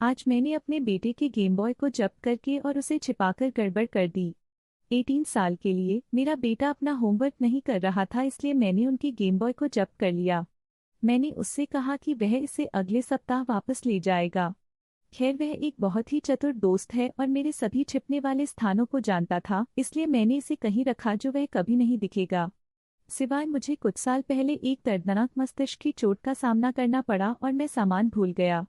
आज मैंने अपने बेटे के गेम बॉय को जब्त करके और उसे छिपाकर गड़बड़ कर दी। 18 साल के लिए मेरा बेटा अपना होमवर्क नहीं कर रहा था, इसलिए मैंने उनकी गेम बॉय को जब्त कर लिया। मैंने उससे कहा कि वह इसे अगले सप्ताह वापस ले जाएगा। खैर, वह एक बहुत ही चतुर दोस्त है और मेरे सभी छिपने वाले स्थानों को जानता था, इसलिए मैंने इसे कहीं रखा जो वह कभी नहीं दिखेगा। सिवाय मुझे कुछ साल पहले एक दर्दनाक मस्तिष्क की चोट का सामना करना पड़ा और मैं सामान भूल गया।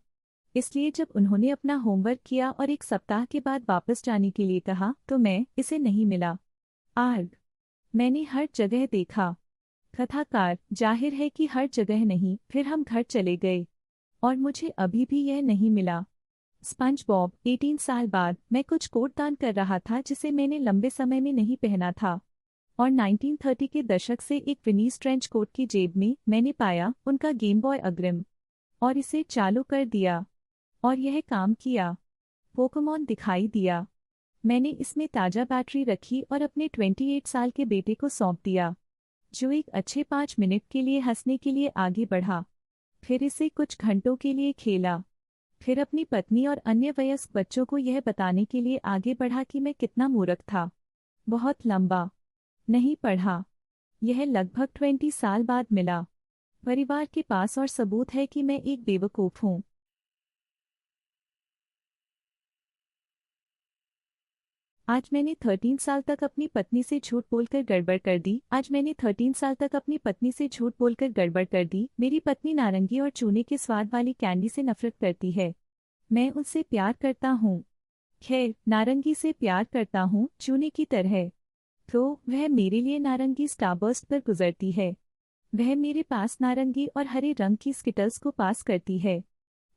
इसलिए जब उन्होंने अपना होमवर्क किया और एक सप्ताह के बाद वापस जाने के लिए कहा तो मैं इसे नहीं मिला। आर्ग, मैंने हर जगह देखा। कथाकार, जाहिर है कि हर जगह नहीं। फिर हम घर चले गए और मुझे अभी भी यह नहीं मिला। स्पंज बॉब, 18 साल बाद मैं कुछ कोट दान कर रहा था जिसे मैंने लंबे समय में नहीं पहना था, और 1930 के दशक से एक विनीस ट्रेंच कोट की जेब में मैंने पाया उनका गेम बॉय अग्रिम और इसे चालू कर दिया और यह काम किया। पोकेमॉन दिखाई दिया। मैंने इसमें ताज़ा बैटरी रखी और अपने 28 साल के बेटे को सौंप दिया, जो एक अच्छे 5 मिनट के लिए हंसने के लिए आगे बढ़ा। फिर इसे कुछ घंटों के लिए खेला। फिर अपनी पत्नी और अन्य वयस्क बच्चों को यह बताने के लिए आगे बढ़ा कि मैं कितना मूर्ख था। बहुत लंबा नहीं पढ़ा। यह लगभग 20 साल बाद मिला। परिवार के पास और सबूत है कि मैं एक बेवकूफ़ हूँ। आज मैंने 13 साल तक अपनी पत्नी से झूठ बोलकर गड़बड़ कर दी। आज मैंने 13 साल तक अपनी पत्नी से झूठ बोलकर गड़बड़ कर दी। मेरी पत्नी नारंगी और चूने के स्वाद वाली कैंडी से नफरत करती है। मैं उनसे प्यार करता हूँ। खैर, नारंगी से प्यार करता हूँ, चूने की तरह। तो वह मेरे लिए नारंगी स्टारबर्स्ट पर गुजरती है। वह मेरे पास नारंगी और हरे रंग की स्किटल्स को पास करती है।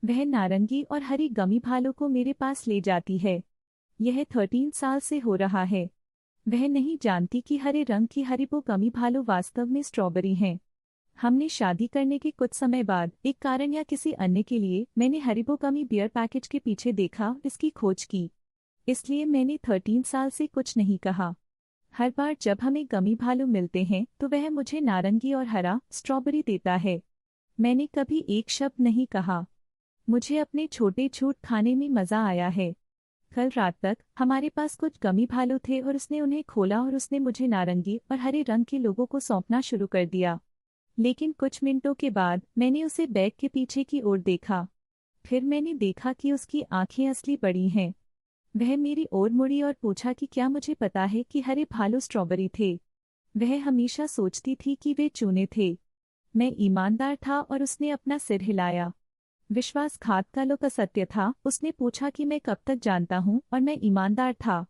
वह नारंगी और हरी गमी भालों को मेरे पास ले जाती है। यह 13 साल से हो रहा है। वह नहीं जानती कि हरे रंग की हरिबो गमी भालू वास्तव में स्ट्रॉबेरी हैं। हमने शादी करने के कुछ समय बाद एक कारण या किसी अन्य के लिए मैंने हरिबो गमी बियर पैकेज के पीछे देखा, इसकी खोज की। इसलिए मैंने 13 साल से कुछ नहीं कहा। हर बार जब हमें गमी भालू मिलते हैं तो वह मुझे नारंगी और हरा स्ट्रॉबेरी देता है। मैंने कभी एक शब्द नहीं कहा। मुझे अपने छोटे झूठ खाने में मज़ा आया है। कल रात तक हमारे पास कुछ गमी भालू थे और उसने उन्हें खोला और उसने मुझे नारंगी और हरे रंग के लोगों को सौंपना शुरू कर दिया। लेकिन कुछ मिनटों के बाद मैंने उसे बैग के पीछे की ओर देखा। फिर मैंने देखा कि उसकी आंखें असली बड़ी हैं। वह मेरी ओर मुड़ी और पूछा कि क्या मुझे पता है कि हरे भालू स्ट्रॉबेरी थे। वह हमेशा सोचती थी कि वे चूने थे। मैं ईमानदार था और उसने अपना सिर हिलाया। विश्वासघात का लोक असत्य था। उसने पूछा कि मैं कब तक जानता हूँ, और मैं ईमानदार था।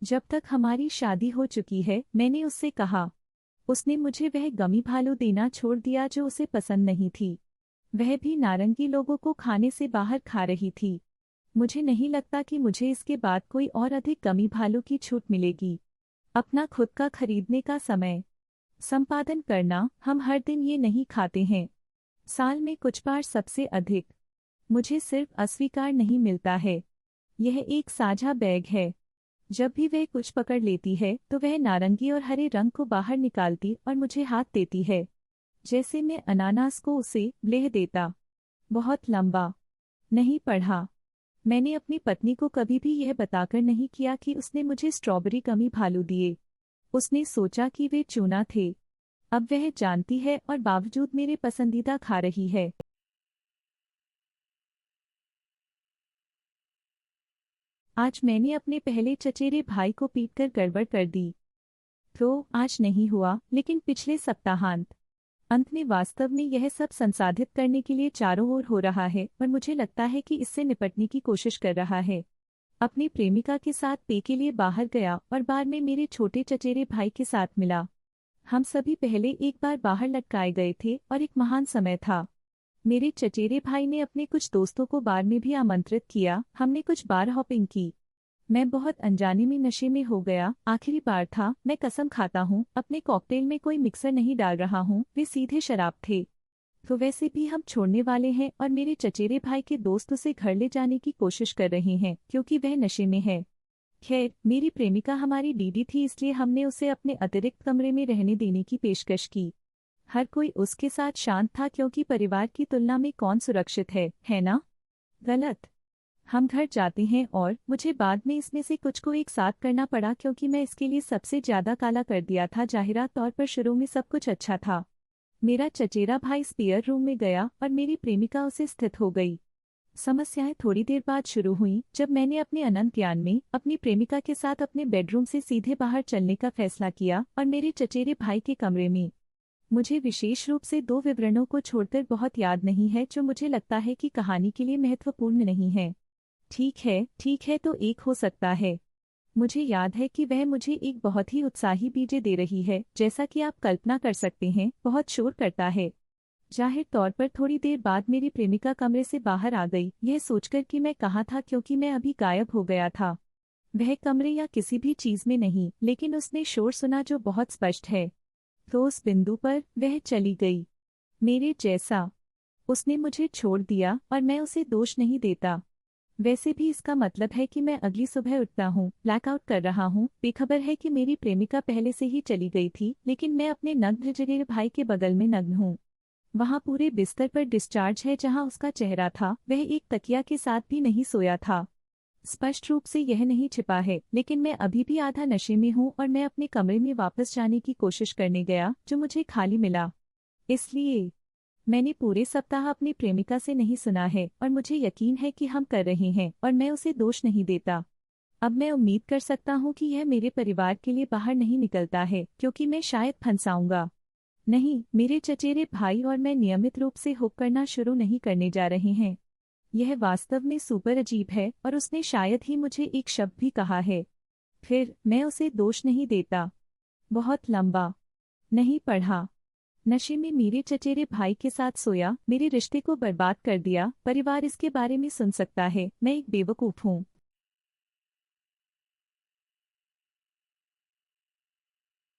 जब तक हमारी शादी हो चुकी है, मैंने उससे कहा। उसने मुझे वह गमी भालू देना छोड़ दिया जो उसे पसंद नहीं थी। वह भी नारंगी लोगों को खाने से बाहर खा रही थी। मुझे नहीं लगता कि मुझे इसके बाद कोई और अधिक गमी भालू की छूट मिलेगी। अपना खुद का खरीदने का समय। संपादन करना, हम हर दिन ये नहीं खाते हैं। साल में कुछ बार सबसे अधिक। मुझे सिर्फ अस्वीकार नहीं मिलता है। यह एक साझा बैग है। जब भी वह कुछ पकड़ लेती है तो वह नारंगी और हरे रंग को बाहर निकालती और मुझे हाथ देती है, जैसे मैं अनानास को उसे ब्लेह देता। बहुत लंबा नहीं पढ़ा। मैंने अपनी पत्नी को कभी भी यह बताकर नहीं किया कि उसने मुझे स्ट्रॉबेरी गमी भालू दिए। उसने सोचा कि वे चूना थे। अब वह जानती है और बावजूद मेरे पसंदीदा खा रही है। आज मैंने अपने पहले चचेरे भाई को पीटकर गड़बड़ कर दी। तो आज नहीं हुआ, लेकिन पिछले सप्ताहांत अंत में वास्तव में यह सब संसाधित करने के लिए चारों ओर हो रहा है और मुझे लगता है कि इससे निपटने की कोशिश कर रहा है। अपनी प्रेमिका के साथ पे के लिए बाहर गया और बार में मेरे छोटे चचेरे भाई के साथ मिला। हम सभी पहले एक बार बाहर लटकाए गए थे और एक महान समय था। मेरे चचेरे भाई ने अपने कुछ दोस्तों को बार में भी आमंत्रित किया। हमने कुछ बार हॉपिंग की। मैं बहुत अनजाने में नशे में हो गया। आखिरी बार था। मैं कसम खाता हूँ, अपने कॉकटेल में कोई मिक्सर नहीं डाल रहा हूँ, वे सीधे शराब थे। तो वैसे भी हम छोड़ने वाले हैं और मेरे चचेरे भाई के दोस्त उसे घर ले जाने की कोशिश कर रहे हैं क्योंकि वह नशे में है। खैर, मेरी प्रेमिका हमारी डीडी थी, इसलिए हमने उसे अपने अतिरिक्त कमरे में रहने देने की पेशकश की। हर कोई उसके साथ शांत था क्योंकि परिवार की तुलना में कौन सुरक्षित है ना? गलत। हम घर जाते हैं और मुझे बाद में इसमें से कुछ को एक साथ करना पड़ा क्योंकि मैं इसके लिए सबसे ज्यादा काला कर दिया था। जाहिरा तौर पर शुरू में सब कुछ अच्छा था। मेरा चचेरा भाई स्पेयर रूम में गया और मेरी प्रेमिका उसे स्थित हो गई। समस्याएं थोड़ी देर बाद शुरू हुईं जब मैंने अपने अनंत ज्ञान में अपनी प्रेमिका के साथ अपने बेडरूम से सीधे बाहर चलने का फैसला किया और मेरे चचेरे भाई के कमरे में। मुझे विशेष रूप से 2 विवरणों को छोड़कर बहुत याद नहीं है जो मुझे लगता है कि कहानी के लिए महत्वपूर्ण नहीं है। ठीक है तो एक हो सकता है। मुझे याद है कि वह मुझे एक बहुत ही उत्साही बीजे दे रही है, जैसा कि आप कल्पना कर सकते हैं, बहुत शोर करता है। जाहिर तौर पर थोड़ी देर बाद मेरी प्रेमिका कमरे से बाहर आ गई, यह सोचकर कि मैं कहाँ था क्योंकि मैं अभी गायब हो गया था। वह कमरे या किसी भी चीज में नहीं, लेकिन उसने शोर सुना जो बहुत स्पष्ट है। तो उस बिंदु पर वह चली गई। मेरे जैसा। उसने मुझे छोड़ दिया और मैं उसे दोष नहीं देता। वैसे भी इसका मतलब है कि मैं अगली सुबह उठता हूँ, ब्लैकआउट कर रहा हूँ, बेखबर है कि मेरी प्रेमिका पहले से ही चली गई थी, लेकिन मैं अपने नग्न चचेरे भाई के बगल में नग्न हूँ। वहाँ पूरे बिस्तर पर डिस्चार्ज है जहाँ उसका चेहरा था, वह एक तकिया के साथ भी नहीं सोया था। स्पष्ट रूप से यह नहीं छिपा है, लेकिन मैं अभी भी आधा नशे में हूँ और मैं अपने कमरे में वापस जाने की कोशिश करने गया जो मुझे खाली मिला। इसलिए मैंने पूरे सप्ताह अपनी प्रेमिका से नहीं सुना है और मुझे यकीन है कि हम कर रहे हैं और मैं उसे दोष नहीं देता। अब मैं उम्मीद कर सकता हूँ कि यह मेरे परिवार के लिए बाहर नहीं निकलता है क्योंकि मैं शायद फंसाऊंगा। नहीं, मेरे चचेरे भाई और मैं नियमित रूप से हुक करना शुरू नहीं करने जा रहे हैं। यह वास्तव में सुपर अजीब है और उसने शायद ही मुझे एक शब्द भी कहा है। फिर मैं उसे दोष नहीं देता। बहुत लंबा नहीं पढ़ा। नशे में मेरे चचेरे भाई के साथ सोया, मेरे रिश्ते को बर्बाद कर दिया। परिवार इसके बारे में सुन सकता है, मैं एक बेवकूफ हूँ।